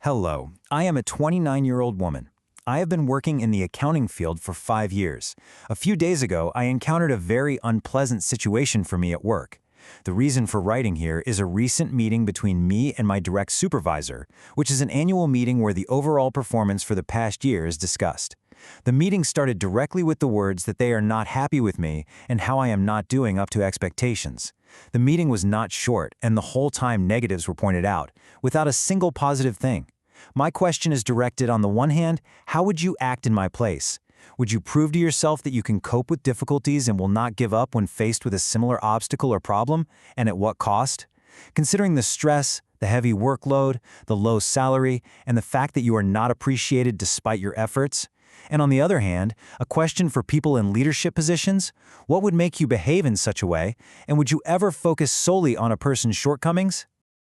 Hello, I am a 29-year-old woman. I have been working in the accounting field for 5 years. A few days ago, I encountered a very unpleasant situation for me at work. The reason for writing here is a recent meeting between me and my direct supervisor, which is an annual meeting where the overall performance for the past year is discussed. The meeting started directly with the words that they are not happy with me and how I am not doing up to expectations. The meeting was not short, and the whole time negatives were pointed out, without a single positive thing. My question is directed on the one hand, how would you act in my place? Would you prove to yourself that you can cope with difficulties and will not give up when faced with a similar obstacle or problem, and at what cost? Considering the stress, the heavy workload, the low salary, and the fact that you are not appreciated despite your efforts. And on the other hand, a question for people in leadership positions, what would make you behave in such a way, and would you ever focus solely on a person's shortcomings?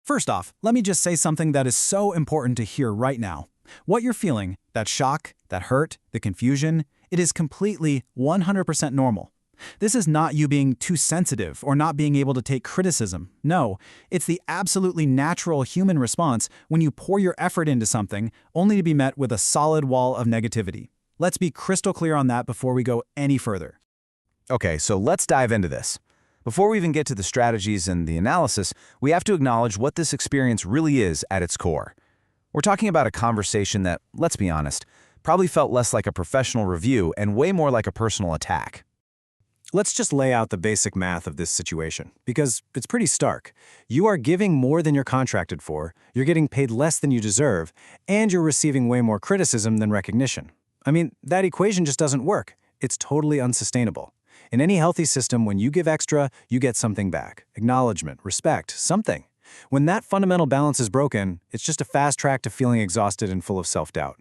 First off, let me just say something that is so important to hear right now. What you're feeling, that shock, that hurt, the confusion, it is completely 100% normal. This is not you being too sensitive or not being able to take criticism. No, it's the absolutely natural human response when you pour your effort into something only to be met with a solid wall of negativity. Let's be crystal clear on that before we go any further. Okay, so let's dive into this. Before we even get to the strategies and the analysis, we have to acknowledge what this experience really is at its core. We're talking about a conversation that, let's be honest, probably felt less like a professional review and way more like a personal attack. Let's just lay out the basic math of this situation, because it's pretty stark. You are giving more than you're contracted for, you're getting paid less than you deserve, and you're receiving way more criticism than recognition. I mean, that equation just doesn't work. It's totally unsustainable. In any healthy system, when you give extra, you get something back. Acknowledgement, respect, something. When that fundamental balance is broken, it's just a fast track to feeling exhausted and full of self-doubt.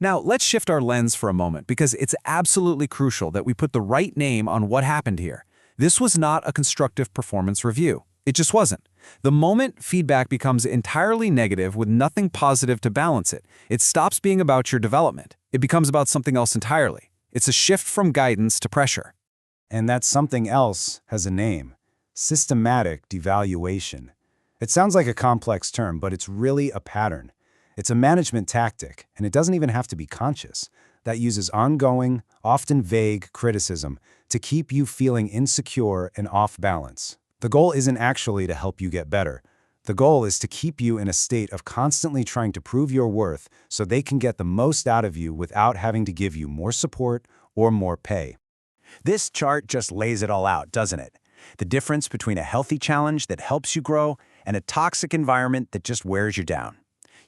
Now, let's shift our lens for a moment because it's absolutely crucial that we put the right name on what happened here. This was not a constructive performance review. It just wasn't. The moment feedback becomes entirely negative with nothing positive to balance it, it stops being about your development. It becomes about something else entirely. It's a shift from guidance to pressure. And that something else has a name: systematic devaluation. It sounds like a complex term, but it's really a pattern. It's a management tactic, and it doesn't even have to be conscious, that uses ongoing, often vague criticism to keep you feeling insecure and off balance. The goal isn't actually to help you get better. The goal is to keep you in a state of constantly trying to prove your worth so they can get the most out of you without having to give you more support or more pay. This chart just lays it all out, doesn't it? The difference between a healthy challenge that helps you grow and a toxic environment that just wears you down.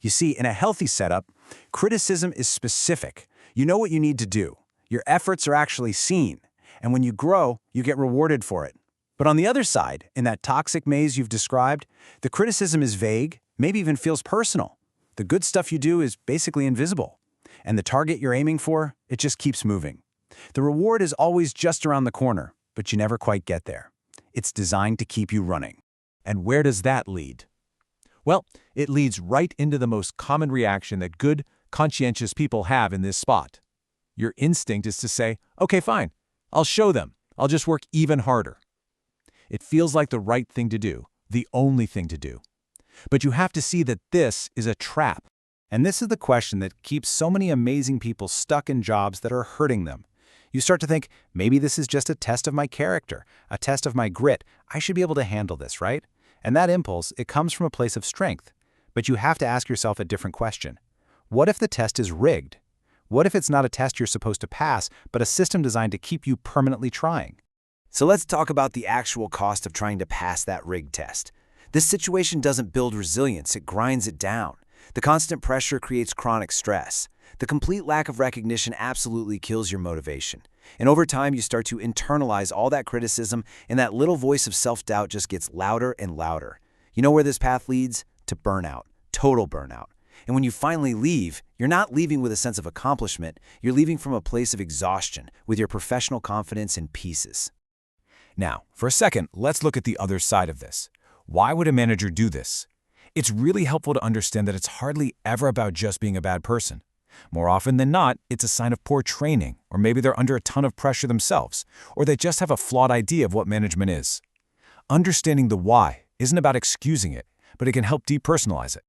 You see, in a healthy setup, criticism is specific. You know what you need to do. Your efforts are actually seen. And when you grow, you get rewarded for it. But on the other side, in that toxic maze you've described, the criticism is vague, maybe even feels personal. The good stuff you do is basically invisible. And the target you're aiming for, it just keeps moving. The reward is always just around the corner, but you never quite get there. It's designed to keep you running. And where does that lead? Well, it leads right into the most common reaction that good, conscientious people have in this spot. Your instinct is to say, okay, fine, I'll show them. I'll just work even harder. It feels like the right thing to do, the only thing to do. But you have to see that this is a trap. And this is the question that keeps so many amazing people stuck in jobs that are hurting them. You start to think, maybe this is just a test of my character, a test of my grit. I should be able to handle this, right? And that impulse, it comes from a place of strength. But you have to ask yourself a different question. What if the test is rigged? What if it's not a test you're supposed to pass, but a system designed to keep you permanently trying? So let's talk about the actual cost of trying to pass that rigged test. This situation doesn't build resilience, it grinds it down. The constant pressure creates chronic stress. The complete lack of recognition absolutely kills your motivation. And over time, you start to internalize all that criticism, and that little voice of self-doubt just gets louder and louder. You know where this path leads? To burnout, total burnout. And when you finally leave, you're not leaving with a sense of accomplishment. You're leaving from a place of exhaustion, with your professional confidence in pieces. Now, for a second, let's look at the other side of this. Why would a manager do this? It's really helpful to understand that it's hardly ever about just being a bad person. More often than not, it's a sign of poor training, or maybe they're under a ton of pressure themselves, or they just have a flawed idea of what management is. Understanding the why isn't about excusing it, but it can help depersonalize it.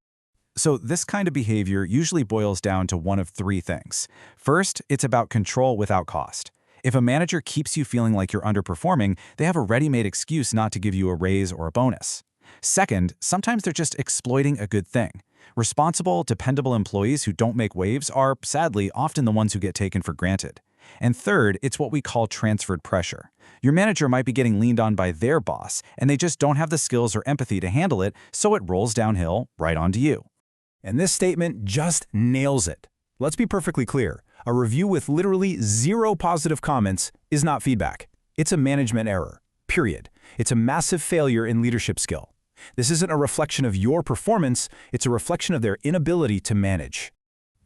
So this kind of behavior usually boils down to one of three things. First, it's about control without cost. If a manager keeps you feeling like you're underperforming, they have a ready-made excuse not to give you a raise or a bonus. Second, sometimes they're just exploiting a good thing. Responsible, dependable employees who don't make waves are, sadly, often the ones who get taken for granted. And third, it's what we call transferred pressure. Your manager might be getting leaned on by their boss, and they just don't have the skills or empathy to handle it, so it rolls downhill right onto you. And this statement just nails it. Let's be perfectly clear. A review with literally 0 positive comments is not feedback. It's a management error, period. It's a massive failure in leadership skill. This isn't a reflection of your performance, it's a reflection of their inability to manage.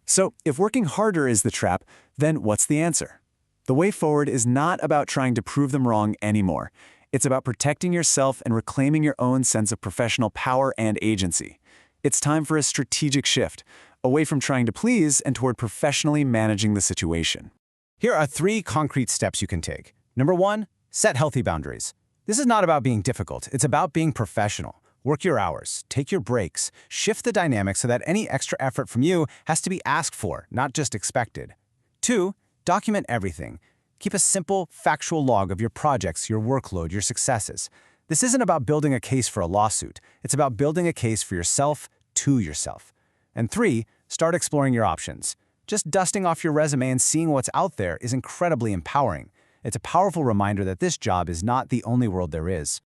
So, if working harder is the trap, then what's the answer? The way forward is not about trying to prove them wrong anymore. It's about protecting yourself and reclaiming your own sense of professional power and agency. It's time for a strategic shift, away from trying to please and toward professionally managing the situation. Here are 3 concrete steps you can take. Number 1, set healthy boundaries. This is not about being difficult, it's about being professional. Work your hours, take your breaks, shift the dynamic so that any extra effort from you has to be asked for, not just expected. 2, document everything. Keep a simple, factual log of your projects, your workload, your successes. This isn't about building a case for a lawsuit. It's about building a case for yourself to yourself. And 3, start exploring your options. Just dusting off your resume and seeing what's out there is incredibly empowering. It's a powerful reminder that this job is not the only world there is.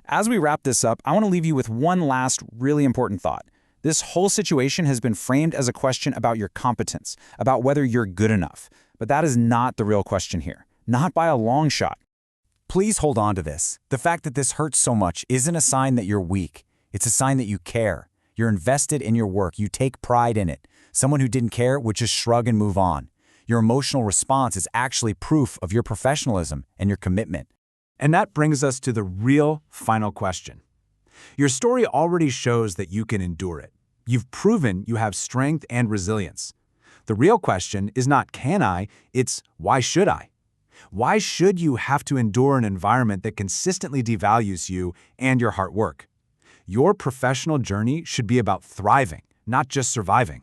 As we wrap this up, I want to leave you with one last really important thought. This whole situation has been framed as a question about your competence, about whether you're good enough. But that is not the real question here. Not by a long shot. Please hold on to this. The fact that this hurts so much isn't a sign that you're weak. It's a sign that you care. You're invested in your work. You take pride in it. Someone who didn't care would just shrug and move on. Your emotional response is actually proof of your professionalism and your commitment. And that brings us to the real final question. Your story already shows that you can endure it. You've proven you have strength and resilience. The real question is not can I, it's why should I? Why should you have to endure an environment that consistently devalues you and your hard work? Your professional journey should be about thriving, not just surviving.